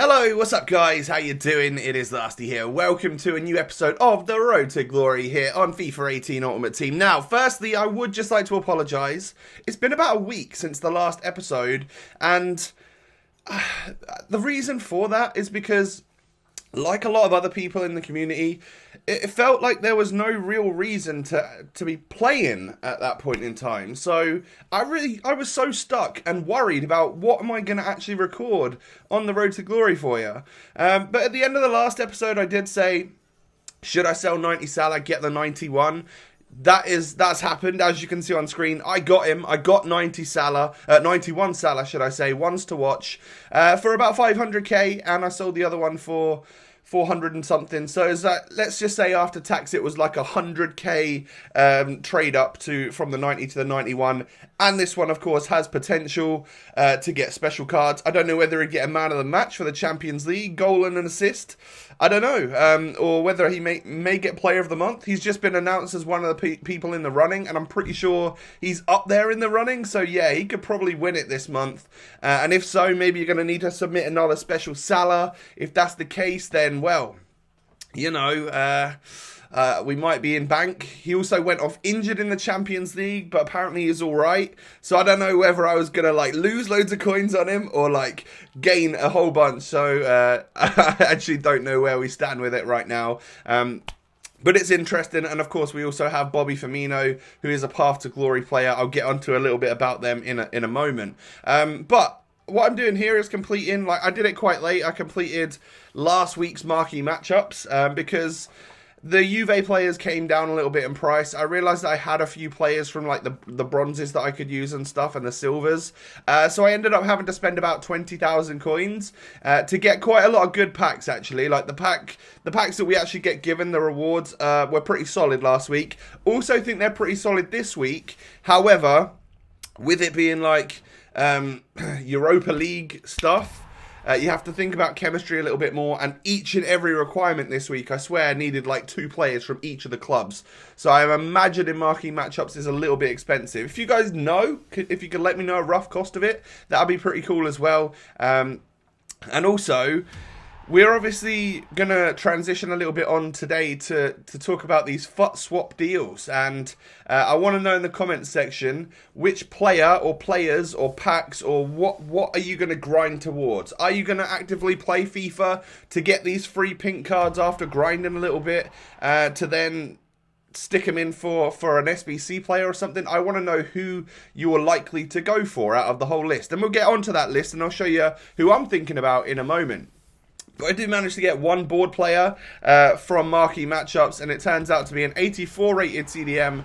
Hello, what's up guys? How you doing? It is Lasty here. Welcome to a new episode of The Road to Glory here on FIFA 18 Ultimate Team. Now, firstly, I would just like to apologise. It's been about a week since the last episode, and the reason for that is because, like a lot of other people in the community, it felt like there was no real reason to be playing at that point in time. So I was so stuck and worried about what am I going to actually record on the Road to Glory for you. But at the end of the last episode, I did say, should I sell 90 Salah, get the 91? That's happened, as you can see on screen. I got him. I got 91 Salah, should I say, ones to watch, for about 500k, and I sold the other one for 400 and something. So is that, let's just say after tax, it was like 100k trade up from the 90 to the 91. And this one, of course, has potential to get special cards. I don't know whether he'd get a man of the match for the Champions League, goal and an assist. I don't know. Or whether he may get player of the month. He's just been announced as one of the people in the running, and I'm pretty sure he's up there in the running. So yeah, he could probably win it this month. And if so, maybe you're going to need to submit another special Salah. If that's the case, then, well, you know, we might be in bank. He also went off injured in the Champions League, but apparently he's alright. So I don't know whether I was going to lose loads of coins on him or gain a whole bunch. So I actually don't know where we stand with it right now. But it's interesting, and of course we also have Bobby Firmino, who is a Path to Glory player. I'll get onto a little bit about them in a moment. But what I'm doing here is completing, I did it quite late. I completed last week's marquee matchups because the Juve players came down a little bit in price. I realised that I had a few players from the bronzes that I could use and stuff, and the silvers. So I ended up having to spend about 20,000 coins to get quite a lot of good packs, actually. The packs that we actually get given, the rewards, were pretty solid last week. Also think they're pretty solid this week. However, with it being Europa League stuff, you have to think about chemistry a little bit more, and each and every requirement this week, I swear, needed 2 players from each of the clubs. So I'm imagining marquee matchups is a little bit expensive. If you guys know, if you could let me know a rough cost of it, that'd be pretty cool as well. And also, we're obviously going to transition a little bit on today to talk about these FUT swap deals. And I want to know in the comments section which player or players or packs or what are you going to grind towards? Are you going to actively play FIFA to get these free pink cards after grinding a little bit to then stick them in for an SBC player or something? I want to know who you are likely to go for out of the whole list. And we'll get onto that list and I'll show you who I'm thinking about in a moment. But I did manage to get one board player from Marquee Matchups, and it turns out to be an 84 rated CDM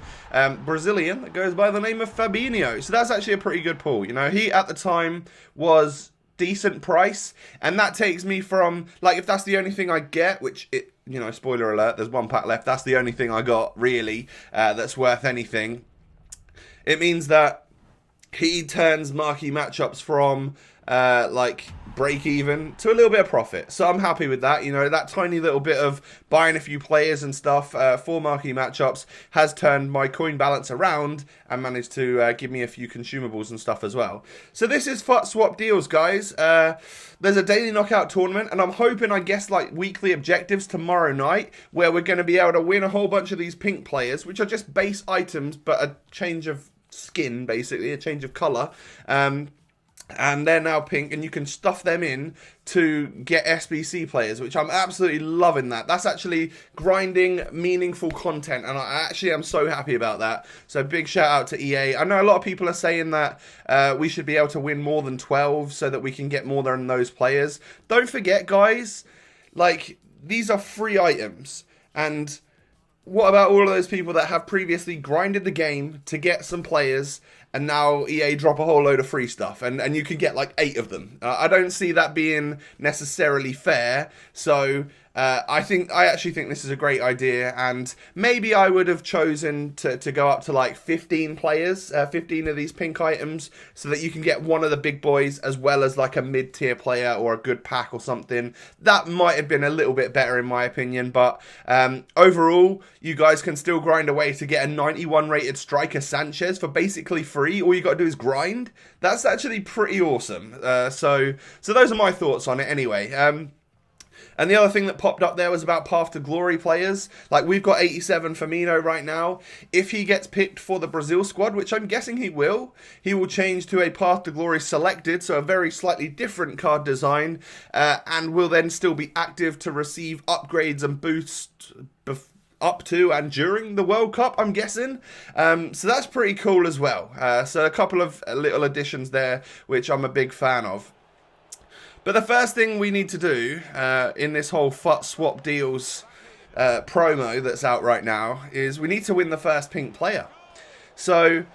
Brazilian that goes by the name of Fabinho. So that's actually a pretty good pull. You know, he at the time was decent price, and that takes me from, if that's the only thing I get, which spoiler alert, there's one pack left, that's the only thing I got really that's worth anything. It means that he turns Marquee Matchups from break even to a little bit of profit. So I'm happy with that. That tiny little bit of buying a few players and stuff for marquee matchups has turned my coin balance around and managed to give me a few consumables and stuff as well. So this is FUT swap deals, guys. There's a daily knockout tournament, and I'm hoping, weekly objectives tomorrow night, where we're going to be able to win a whole bunch of these pink players, which are just base items, but a change of skin, basically, a change of colour. And they're now pink, and you can stuff them in to get SBC players, which I'm absolutely loving that. That's actually grinding meaningful content, and I actually am so happy about that. So big shout out to EA. I know a lot of people are saying that we should be able to win more than 12 so that we can get more than those players. Don't forget, guys, these are free items, and what about all of those people that have previously grinded the game to get some players, and now EA drop a whole load of free stuff, and you can get 8 of them? I don't see that being necessarily fair. So I actually think this is a great idea, and maybe I would have chosen to go up to like 15 players, 15 of these pink items, so that you can get one of the big boys as well as like a mid-tier player or a good pack or something. That might have been a little bit better in my opinion, but overall, you guys can still grind away to get a 91 rated striker Sanchez for basically free. All you got to do is grind. That's actually pretty awesome. So those are my thoughts on it anyway. And the other thing that popped up there was about Path to Glory players. Like, we've got 87 Firmino right now. If he gets picked for the Brazil squad, which I'm guessing he will change to a Path to Glory selected, so a very slightly different card design, and will then still be active to receive upgrades and boosts up to and during the World Cup, I'm guessing. So that's pretty cool as well. So a couple of little additions there, which I'm a big fan of. But the first thing we need to do in this whole FUT swap deals promo that's out right now is we need to win the first pink player. So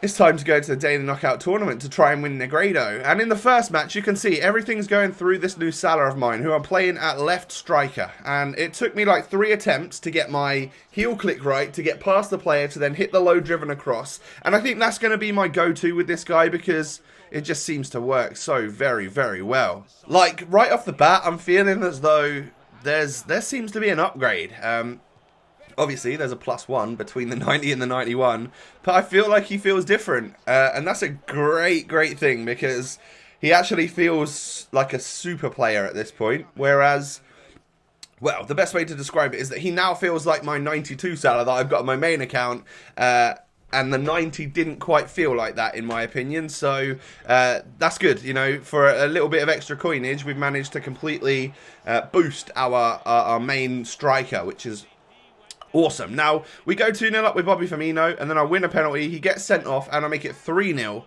it's time to go to the daily knockout tournament to try and win Negredo. And in the first match, you can see everything's going through this new Salah of mine, who I'm playing at left striker. And it took me like 3 attempts to get my heel click right, to get past the player, to then hit the low driven across. And I think that's going to be my go-to with this guy, because it just seems to work so very, very well. Like, right off the bat, I'm feeling as though there seems to be an upgrade. Obviously, there's a +1 between the 90 and the 91, but I feel like he feels different. And that's a great, great thing, because he actually feels like a super player at this point. Whereas, well, the best way to describe it is that he now feels like my 92 Salah that I've got on my main account, and the 90 didn't quite feel like that, in my opinion. So that's good. You know, for a little bit of extra coinage, we've managed to completely boost our main striker, which is awesome. Now, we go 2-0 up with Bobby Firmino, and then I win a penalty. He gets sent off, and I make it 3-0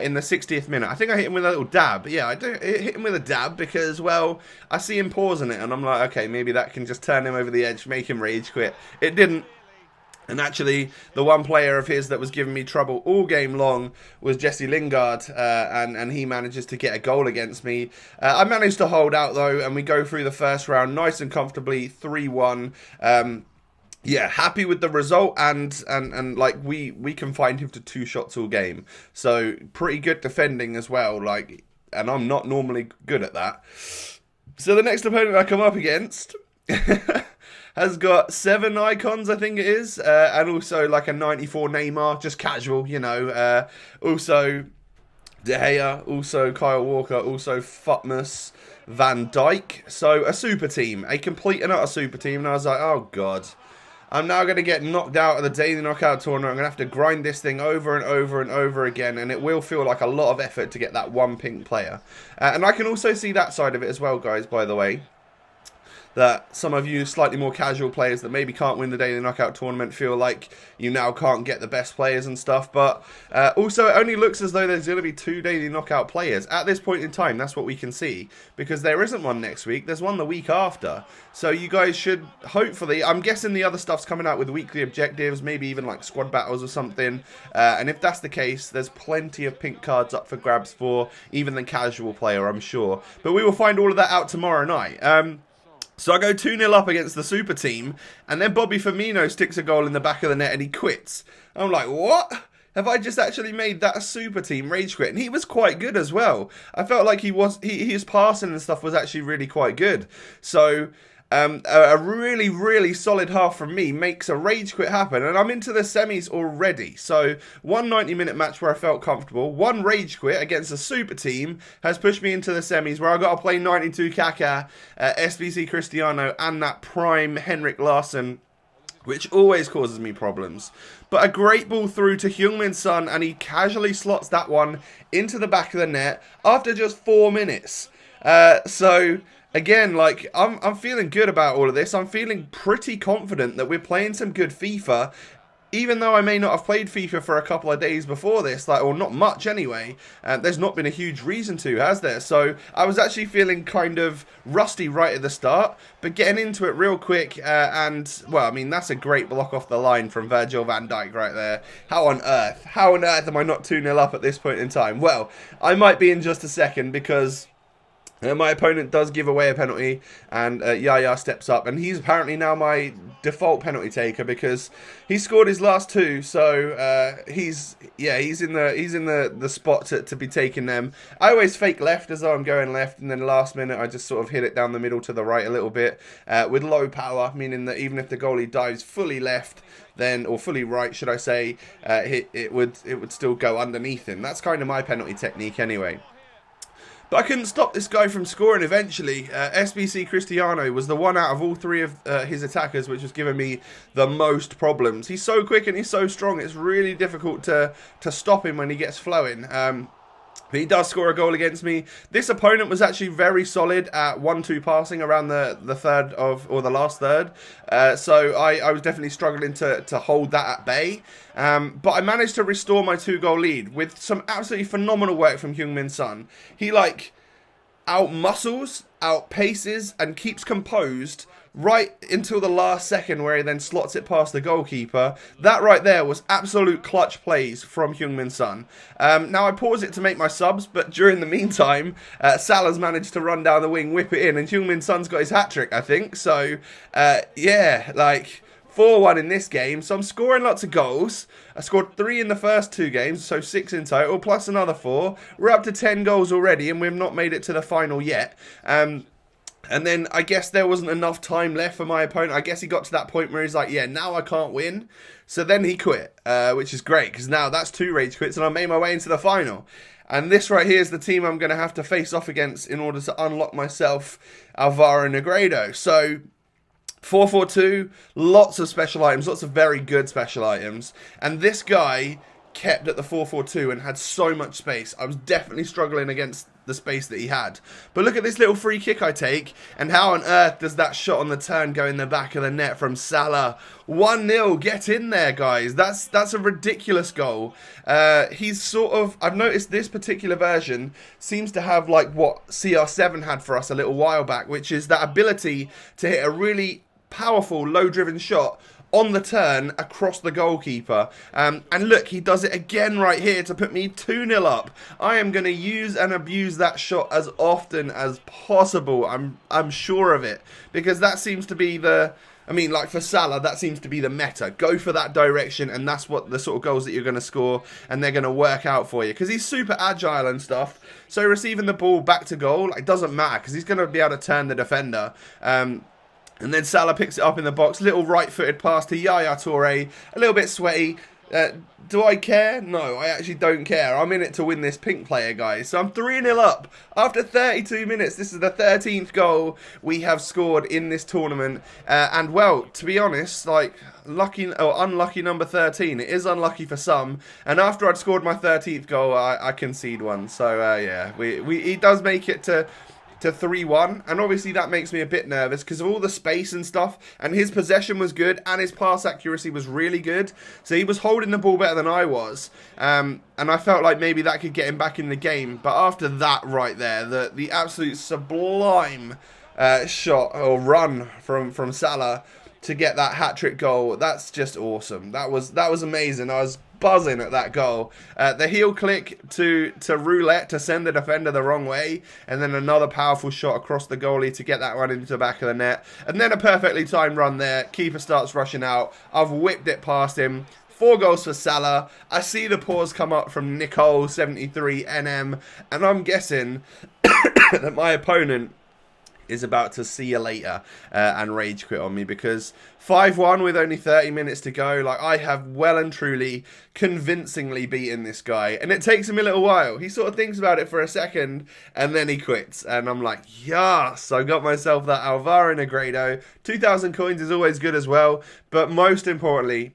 in the 60th minute. I think I hit him with a little dab. Yeah, I do hit him with a dab because, well, I see him pausing it, and I'm like, okay, maybe that can just turn him over the edge, make him rage quit. It didn't. And actually, the one player of his that was giving me trouble all game long was Jesse Lingard, and he manages to get a goal against me. I managed to hold out, though, and we go through the first round nice and comfortably, 3-1. Yeah, happy with the result, and like we confined him to 2 shots all game. So, pretty good defending as well, like, and I'm not normally good at that. So, the next opponent I come up against has got 7 icons, I think it is, and also like a 94 Neymar, just casual, you know. Also De Gea, also Kyle Walker, also FUTWIZ, Van Dijk. So a super team, a complete and utter super team. And I was like, oh god, I'm now going to get knocked out of the daily knockout tournament. I'm going to have to grind this thing over and over and over again, and it will feel like a lot of effort to get that one pink player. And I can also see that side of it as well, guys, by the way, that some of you slightly more casual players that maybe can't win the daily knockout tournament feel like you now can't get the best players and stuff. But also, it only looks as though there's going to be 2 daily knockout players at this point in time. That's what we can see, because there isn't one next week. There's one the week after. So you guys should hopefully, I'm guessing the other stuff's coming out with weekly objectives, maybe even like squad battles or something. And if that's the case, there's plenty of pink cards up for grabs for even the casual player, I'm sure. But we will find all of that out tomorrow night. So I go 2-0 up against the super team, and then Bobby Firmino sticks a goal in the back of the net and he quits. I'm like, what? Have I just actually made that super team rage quit? And he was quite good as well. I felt like his passing and stuff was actually really quite good. So a really, really solid half from me makes a rage quit happen, and I'm into the semis already. So, 1 90-minute match where I felt comfortable, 1 rage quit against a super team has pushed me into the semis where I got to play 92 Kaká, SBC Cristiano, and that prime Henrik Larsson, which always causes me problems. But a great ball through to Heung-min Son, and he casually slots that one into the back of the net after just 4 minutes. Again, like, I'm feeling good about all of this. I'm feeling pretty confident that we're playing some good FIFA, even though I may not have played FIFA for a couple of days before this, like, or not much anyway. There's not been a huge reason to, has there? So I was actually feeling kind of rusty right at the start, but getting into it real quick, and, well, I mean, that's a great block off the line from Virgil van Dijk right there. How on earth am I not 2-0 up at this point in time? Well, I might be in just a second, because My opponent does give away a penalty, and Yaya steps up, and he's apparently now my default penalty taker because he scored his last two. So he's in the spot to be taking them. I always fake left as though I'm going left, and then last minute I just sort of hit it down the middle to the right a little bit with low power, meaning that even if the goalie dives fully left, then, or fully right, should I say, it would still go underneath him. That's kind of my penalty technique anyway. But I couldn't stop this guy from scoring eventually. SBC Cristiano was the one out of all three of his attackers which was giving me the most problems. He's so quick and he's so strong, it's really difficult to stop him when he gets flowing. But he does score a goal against me. This opponent was actually very solid at 1-2 passing around the third of, or the last third. So I was definitely struggling to hold that at bay. But I managed to restore my 2-goal lead with some absolutely phenomenal work from Heung-min Son. He out-muscles, out-paces, and keeps composed right until the last second where he then slots it past the goalkeeper. That right there was absolute clutch plays from Heung-min Son. Now I pause it to make my subs, but during the meantime, Salah's managed to run down the wing, whip it in, and Heung-min Son's got his hat-trick, I think. So, yeah, 4-1 in this game, so I'm scoring lots of goals. I scored 3 in the first 2 games, so 6 in total, plus another 4. We're up to 10 goals already, and we've not made it to the final yet. And then I guess there wasn't enough time left for my opponent. I guess he got to that point where he's like, yeah, now I can't win. So then he quit, which is great, because now that's 2 rage quits, and I made my way into the final. And this right here is the team I'm going to have to face off against in order to unlock myself Alvaro Negredo. So 4-4-2, lots of special items, lots of very good special items. And this guy kept at the 4-4-2 and had so much space. I was definitely struggling against the space that he had. But look at this little free kick I take, and how on earth does that shot on the turn go in the back of the net from Salah? 1-0, get in there, guys. That's a ridiculous goal. He's sort of, I've noticed this particular version seems to have like what CR7 had for us a little while back, which is that ability to hit a really powerful low-driven shot on the turn across the goalkeeper. And look, he does it again right here to put me 2-0 up. I am going to use and abuse that shot as often as possible. I'm sure of it, because that seems to be the, I mean, like for Salah, that seems to be the meta. Go for that direction, and that's what the sort of goals that you're going to score, and they're going to work out for you, because he's super agile and stuff. So receiving the ball back to goal, it doesn't matter, because he's going to be able to turn the defender. And then Salah picks it up in the box. Little right-footed pass to Yaya Toure. A little bit sweaty. Do I care? No, I actually don't care. I'm in it to win this pink player, guys. So I'm 3-0 up. After 32 minutes, this is the 13th goal we have scored in this tournament. And, well, to be honest, like, lucky or unlucky number 13. It is unlucky for some. And after I'd scored my 13th goal, I concede one. So, yeah, he does make it to 3-1, and obviously that makes me a bit nervous because of all the space and stuff, and his possession was good and his pass accuracy was really good, so he was holding the ball better than I was, and I felt like maybe that could get him back in the game. But after that right there, the absolute sublime shot or run from Salah to get that hat-trick goal, that's just awesome. That was amazing. I was buzzing at that goal. The heel click to roulette to send the defender the wrong way, and then another powerful shot across the goalie to get that one into the back of the net, and then a perfectly timed run there. Keeper starts rushing out. I've whipped it past him. 4 goals for Salah. I see the pause come up from Nicole 73 NM, and I'm guessing that my opponent is about to see you later and rage quit on me, because 5-1 with only 30 minutes to go, like, I have well and truly convincingly beaten this guy, and it takes him a little while. He sort of thinks about it for a second and then he quits, and I'm like, yes, I got myself that Alvaro Negredo. 2,000 coins is always good as well, but most importantly,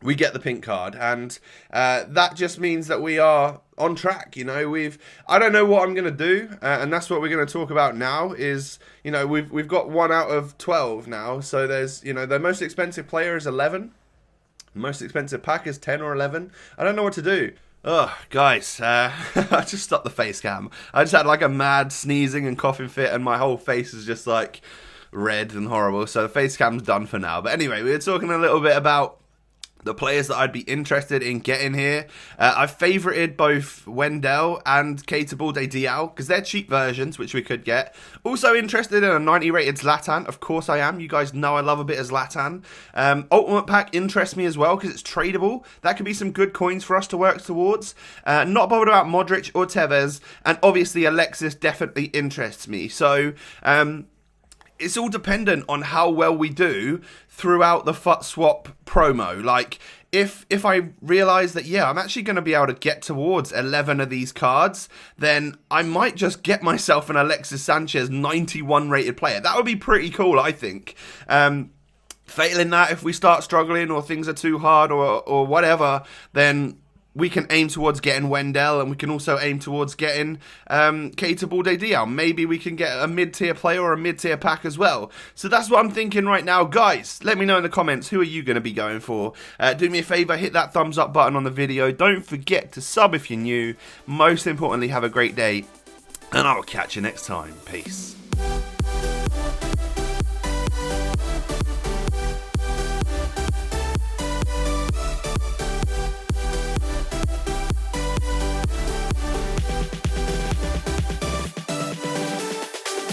we get the pink card, and that just means that we are on track. You know, I don't know what I'm going to do, and that's what we're going to talk about now is, you know, we've got 1 out of 12 now, so there's, you know, the most expensive player is 11, the most expensive pack is 10 or 11. I don't know what to do. Oh, guys, I just stopped the face cam. I just had like a mad sneezing and coughing fit, and my whole face is just like red and horrible, so the face cam's done for now. But anyway, we were talking a little bit about the players that I'd be interested in getting here. I've favorited both Wendell and Keita Balde Diao because they're cheap versions, which we could get. Also interested in a 90 rated Zlatan. Of course I am. You guys know I love a bit of Zlatan. Ultimate Pack interests me as well because it's tradable. That could be some good coins for us to work towards. Not bothered about Modric or Tevez. And obviously Alexis definitely interests me. So, it's all dependent on how well we do throughout the FUT Swap promo. Like, if I realise that, yeah, I'm actually going to be able to get towards 11 of these cards, then I might just get myself an Alexis Sanchez 91 rated player. That would be pretty cool, I think. Failing that, if we start struggling or things are too hard or whatever, then we can aim towards getting Wendell, and we can also aim towards getting Keita Balde Diao. Maybe we can get a mid-tier player or a mid-tier pack as well. So that's what I'm thinking right now. Guys, let me know in the comments, who are you going to be going for? Do me a favour, hit that thumbs up button on the video. Don't forget to sub if you're new. Most importantly, have a great day, and I'll catch you next time. Peace.